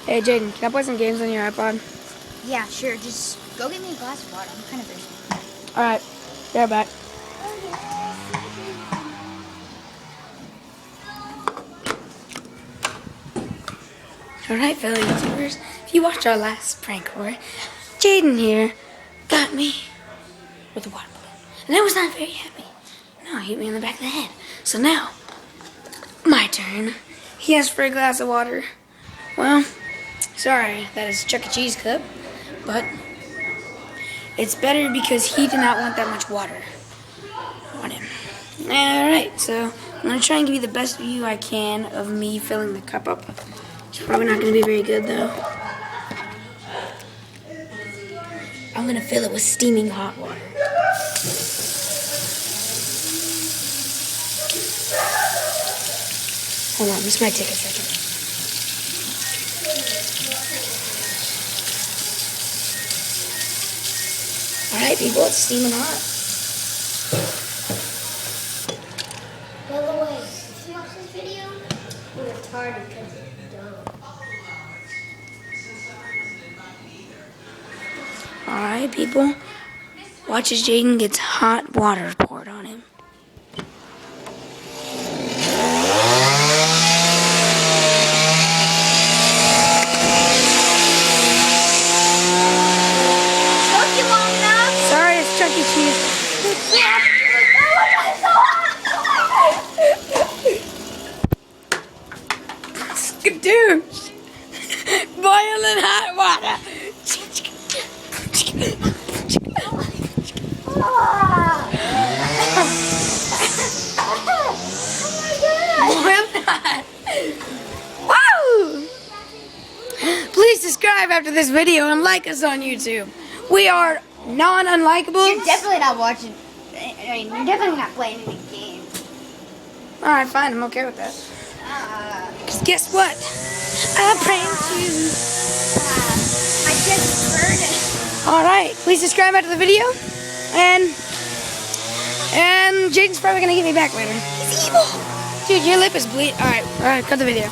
Hey, Jaden, can I play some games on your iPod? Yeah, sure. Just go get me a glass of water. I'm kind of thirsty. Alright, be right back. Alright, fellow YouTubers, if you watched our last prank war, Jaden here got me with a water balloon. And I was not very happy. No, he hit me in the back of the head. So now, my turn. He asked for a glass of water. Well, sorry, that is Chuck E. Cheese cup, but it's better because he did not want that much water on him. Alright, so I'm going to try and give you the best view I can of me filling the cup up. It's probably not going to be very good, though. I'm going to fill it with steaming hot water. Hold on, this might take a second. Alright, people, it's steaming hot. By the way, if you watch this video, you're retarded because it's dumb. Alright, people. Watch as Jaden gets hot water poured on him. Took you long enough. Sorry, it's Chuck E. Cheese. Dude, boiling hot water. Wow! Please subscribe after this video and like us on YouTube. We are non-unlikables. You're definitely not watching. I mean, you're definitely not playing any games. Alright, fine. I'm okay with that. Because guess what? I pranked you. My chest is burning. Alright, please subscribe after the video. And Jaden's probably going to get me back later. He's evil. Dude, your lip is bleeding. Alright, cut the video.